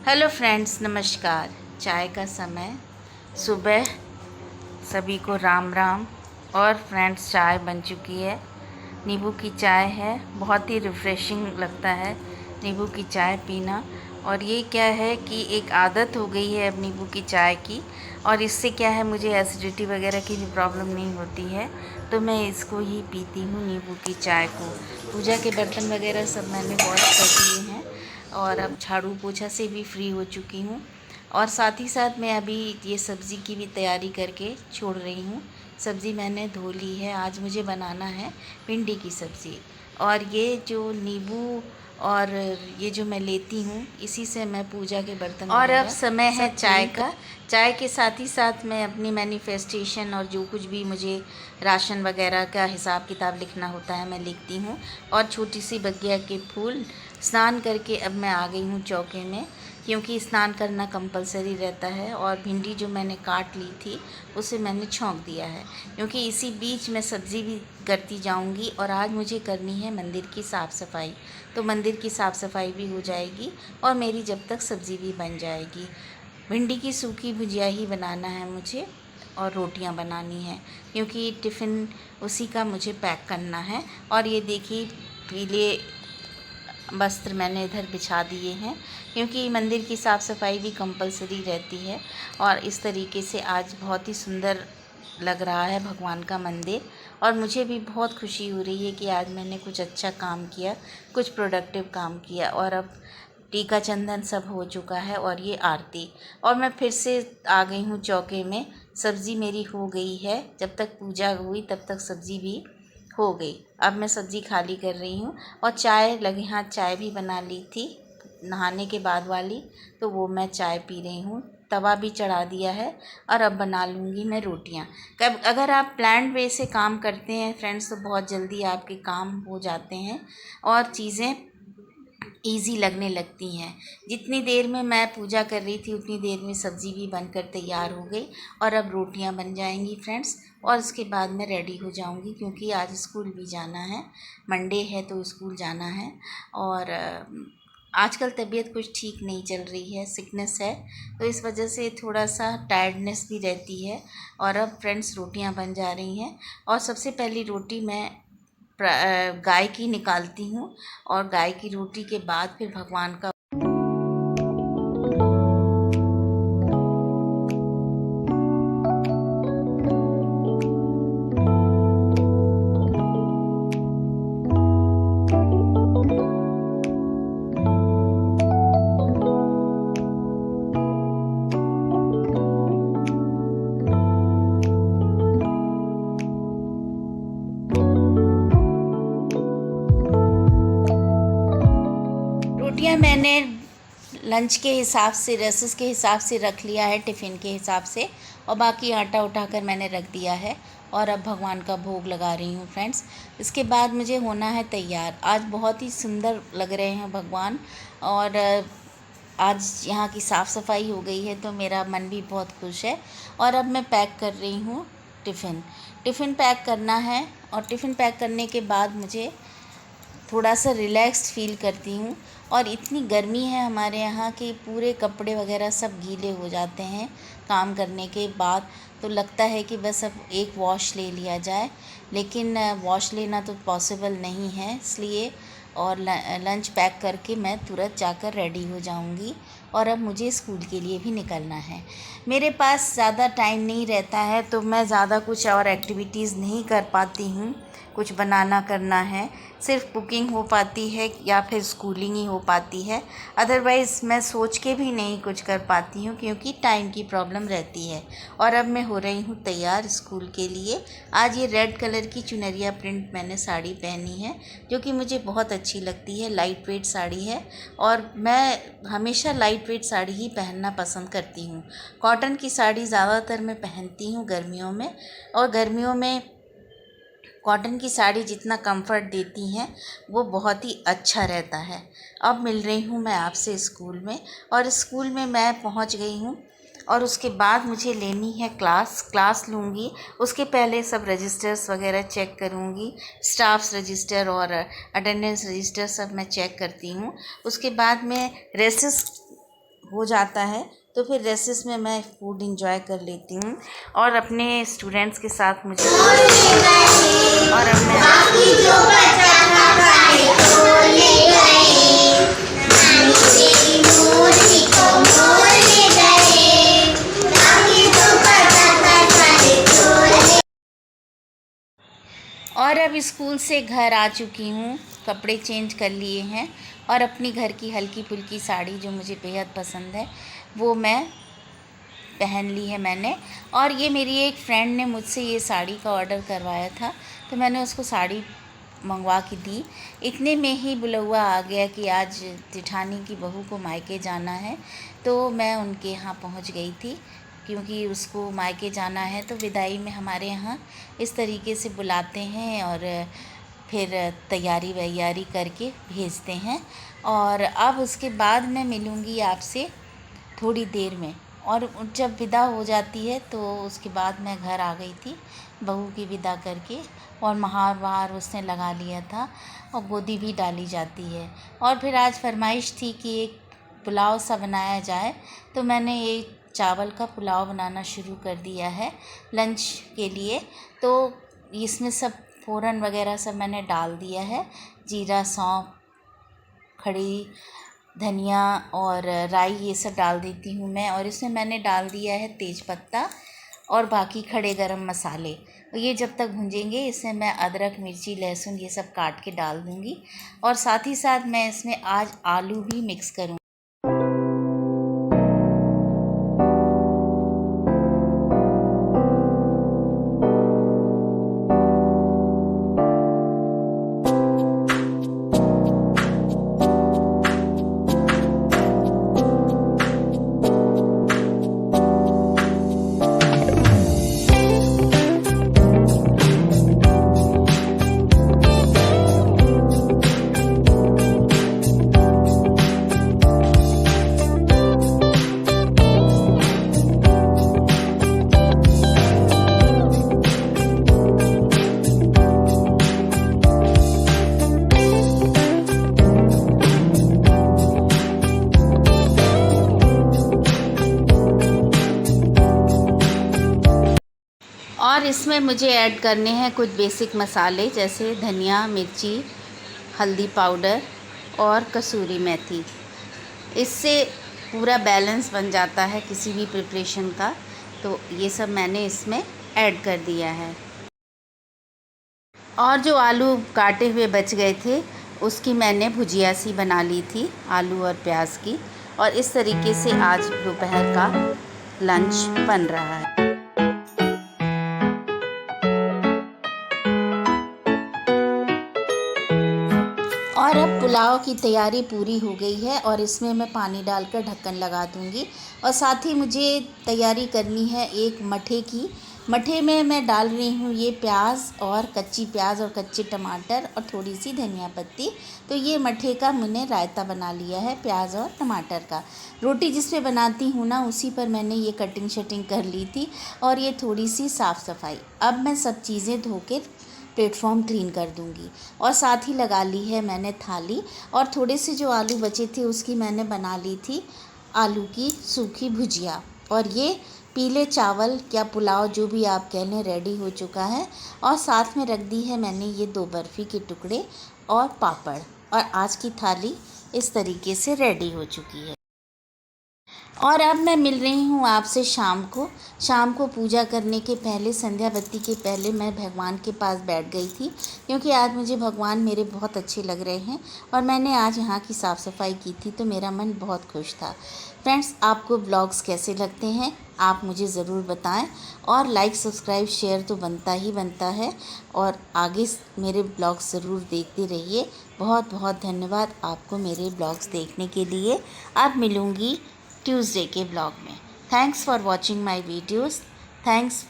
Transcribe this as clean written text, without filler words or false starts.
Hello friends, नमस्कार। चाय का समय, सुबह सभी को राम राम। और फ्रेंड्स, चाय बन चुकी है। नींबू की चाय है, बहुत ही रिफ़्रेशिंग लगता है नींबू की चाय पीना। और ये क्या है कि एक आदत हो गई है अब नींबू की चाय की, और इससे क्या है, मुझे एसिडिटी वगैरह की भी प्रॉब्लम नहीं होती है, तो मैं इसको ही पीती हूँ, नींबू की चाय को। पूजा के बर्तन वगैरह सब मैंने वॉश कर दिए हैं और अब झाड़ू पोछा से भी फ्री हो चुकी हूँ। और साथ ही साथ मैं अभी ये सब्ज़ी की भी तैयारी करके छोड़ रही हूँ। सब्ज़ी मैंने धो ली है, आज मुझे बनाना है भिंडी की सब्ज़ी। और ये जो नींबू और ये जो मैं लेती हूँ, इसी से मैं पूजा के बर्तन और अब समय है चाय का। चाय के साथ ही साथ मैं अपनी मैनिफेस्टेशन और जो कुछ भी मुझे राशन वगैरह का हिसाब किताब लिखना होता है मैं लिखती हूँ। और छोटी सी बगिया के फूल, स्नान करके अब मैं आ गई हूँ चौके में, क्योंकि स्नान करना कंपलसरी रहता है। और भिंडी जो मैंने काट ली थी उसे मैंने छौंक दिया है, क्योंकि इसी बीच मैं सब्ज़ी भी करती जाऊंगी। और आज मुझे करनी है मंदिर की साफ़ सफाई, तो मंदिर की साफ़ सफाई भी हो जाएगी और मेरी जब तक सब्ज़ी भी बन जाएगी। भिंडी की सूखी भुजिया ही बनाना है मुझे और रोटियां बनानी है, क्योंकि टिफ़िन उसी का मुझे पैक करना है। और ये देखिए, पीले वस्त्र मैंने इधर बिछा दिए हैं, क्योंकि मंदिर की साफ़ सफाई भी कंपलसरी रहती है। और इस तरीके से आज बहुत ही सुंदर लग रहा है भगवान का मंदिर। और मुझे भी बहुत खुशी हो रही है कि आज मैंने कुछ अच्छा काम किया, कुछ प्रोडक्टिव काम किया। और अब टीका चंदन सब हो चुका है और ये आरती, और मैं फिर से आ गई हूँ चौके में। सब्ज़ी मेरी हो गई है, जब तक पूजा हुई तब तक सब्ज़ी भी हो गई। अब मैं सब्ज़ी खाली कर रही हूँ और चाय लगे हाथ चाय भी बना ली थी नहाने के बाद वाली, तो वो मैं चाय पी रही हूँ। तवा भी चढ़ा दिया है और अब बना लूँगी मैं रोटियाँ। कब अगर आप प्लान्ड वे से काम करते हैं फ्रेंड्स, तो बहुत जल्दी आपके काम हो जाते हैं और चीज़ें ईज़ी लगने लगती हैं। जितनी देर में मैं पूजा कर रही थी उतनी देर में सब्ज़ी भी बनकर तैयार हो गई और अब रोटियां बन जाएंगी फ्रेंड्स। और उसके बाद मैं रेडी हो जाऊंगी, क्योंकि आज स्कूल भी जाना है, मंडे है तो स्कूल जाना है। और आजकल तबीयत कुछ ठीक नहीं चल रही है, सिकनेस है, तो इस वजह से थोड़ा सा टायर्डनेस भी रहती है। और अब फ्रेंड्स रोटियां बन जा रही हैं, और सबसे पहली रोटी मैं गाय की निकालती हूँ, और गाय की रोटी के बाद फिर भगवान का रोटियां मैंने लंच के हिसाब से, रेसेस के हिसाब से रख लिया है, टिफ़िन के हिसाब से, और बाकी आटा उठाकर मैंने रख दिया है। और अब भगवान का भोग लगा रही हूँ फ्रेंड्स। इसके बाद मुझे होना है तैयार। आज बहुत ही सुंदर लग रहे हैं भगवान। और आज यहाँ की साफ़ सफाई हो गई है तो मेरा मन भी बहुत खुश है। और अब मैं पैक कर रही हूँ टिफ़िन पैक करना है। और टिफ़िन पैक करने के बाद मुझे थोड़ा सा रिलैक्स्ड फील करती हूँ। और इतनी गर्मी है हमारे यहाँ कि पूरे कपड़े वगैरह सब गीले हो जाते हैं काम करने के बाद, तो लगता है कि बस अब एक वॉश ले लिया जाए, लेकिन वॉश लेना तो पॉसिबल नहीं है, इसलिए और लंच पैक करके मैं तुरंत जाकर रेडी हो जाऊंगी। और अब मुझे स्कूल के लिए भी निकलना है। मेरे पास ज़्यादा टाइम नहीं रहता है, तो मैं ज़्यादा कुछ और एक्टिविटीज़ नहीं कर पाती हूँ। कुछ बनाना करना है, सिर्फ कुकिंग हो पाती है या फिर स्कूलिंग ही हो पाती है। अदरवाइज़ मैं सोच के भी नहीं कुछ कर पाती हूँ, क्योंकि टाइम की प्रॉब्लम रहती है। और अब मैं हो रही हूँ तैयार स्कूल के लिए। आज ये रेड कलर की चुनरिया प्रिंट मैंने साड़ी पहनी है, जो कि मुझे बहुत अच्छी लगती है। लाइट वेट साड़ी है और मैं हमेशा लाइट वेट साड़ी ही पहनना पसंद करती हूँ। कॉटन की साड़ी ज़्यादातर मैं पहनती हूँ गर्मियों में, और गर्मियों में कॉटन की साड़ी जितना कंफर्ट देती हैं वो बहुत ही अच्छा रहता है। अब मिल रही हूँ मैं आपसे स्कूल में, और स्कूल में मैं पहुँच गई हूँ। और उसके बाद मुझे लेनी है क्लास लूँगी। उसके पहले सब रजिस्टर्स वगैरह चेक करूँगी, स्टाफ्स रजिस्टर और अटेंडेंस रजिस्टर सब मैं चेक करती हूँ। उसके बाद मैं रेसेस हो जाता है तो फिर रेसेस में मैं फूड इंजॉय कर लेती हूँ और अपने स्टूडेंट्स के साथ मुझे और अब मैं और अब स्कूल से घर आ चुकी हूँ, कपड़े चेंज कर लिए हैं और अपनी घर की हल्की फुल्की साड़ी जो मुझे बेहद पसंद है वो मैं पहन ली है मैंने। और ये मेरी एक फ्रेंड ने मुझसे ये साड़ी का ऑर्डर करवाया था तो मैंने उसको साड़ी मंगवा के दी। इतने में ही बुलौआ आ गया कि आज जेठानी की बहू को मायके जाना है, तो मैं उनके यहाँ पहुँच गई थी क्योंकि उसको मायके जाना है। तो विदाई में हमारे यहाँ इस तरीके से बुलाते हैं और फिर तैयारी वैयारी करके भेजते हैं। और अब उसके बाद मैं मिलूँगी आपसे थोड़ी देर में। और जब विदा हो जाती है तो उसके बाद मैं घर आ गई थी बहू की विदा करके, और महार वहार उसने लगा लिया था और गोदी भी डाली जाती है। और फिर आज फरमाइश थी कि एक पुलाव सा बनाया जाए, तो मैंने ये चावल का पुलाव बनाना शुरू कर दिया है लंच के लिए। तो इसमें सब फ़ोरन वगैरह सब मैंने डाल दिया है, जीरा, सौंफ, खड़ी धनिया और राई ये सब डाल देती हूँ मैं। और इसमें मैंने डाल दिया है तेज़पत्ता और बाकी खड़े गरम मसाले। ये जब तक भूंजेंगे इसमें मैं अदरक, मिर्ची, लहसुन ये सब काट के डाल दूँगी। और साथ ही साथ मैं इसमें आज आलू भी मिक्स करूँगी। और इसमें मुझे ऐड करने हैं कुछ बेसिक मसाले जैसे धनिया, मिर्ची, हल्दी पाउडर और कसूरी मेथी। इससे पूरा बैलेंस बन जाता है किसी भी प्रिपरेशन का। तो ये सब मैंने इसमें ऐड कर दिया है। और जो आलू काटे हुए बच गए थे उसकी मैंने भुजिया सी बना ली थी, आलू और प्याज की। और इस तरीके से आज दोपहर का लंच बन रहा है। और अब पुलाव की तैयारी पूरी हो गई है और इसमें मैं पानी डालकर ढक्कन लगा दूंगी। और साथ ही मुझे तैयारी करनी है एक मठे की। मठे में मैं डाल रही हूँ ये प्याज और कच्ची प्याज और कच्चे टमाटर और थोड़ी सी धनिया पत्ती। तो ये मठे का मैंने रायता बना लिया है प्याज और टमाटर का। रोटी जिस पे बनाती हूँ ना उसी पर मैंने ये कटिंग शटिंग कर ली थी और ये थोड़ी सी साफ़ सफाई। अब मैं सब चीज़ें धो के प्लेटफॉर्म क्लीन कर दूंगी। और साथ ही लगा ली है मैंने थाली। और थोड़े से जो आलू बचे थे उसकी मैंने बना ली थी आलू की सूखी भुजिया। और ये पीले चावल या पुलाव जो भी आप कह लें रेडी हो चुका है। और साथ में रख दी है मैंने ये 2 बर्फ़ी के टुकड़े और पापड़। और आज की थाली इस तरीके से रेडी हो चुकी है। और अब मैं मिल रही हूँ आपसे शाम को पूजा करने के पहले, संध्या बत्ती के पहले मैं भगवान के पास बैठ गई थी क्योंकि आज मुझे भगवान मेरे बहुत अच्छे लग रहे हैं। और मैंने आज यहाँ की साफ़ सफाई की थी तो मेरा मन बहुत खुश था। फ्रेंड्स, आपको ब्लॉग्स कैसे लगते हैं आप मुझे ज़रूर बताएं। और लाइक, सब्सक्राइब, शेयर तो बनता ही बनता है। और आगे मेरे ब्लॉग्स ज़रूर देखते रहिए। बहुत बहुत धन्यवाद आपको मेरे ब्लॉग्स देखने के लिए। अब मिलूँगी ट्यूसडे के ब्लॉग में। Thanks for watching my videos. Thanks.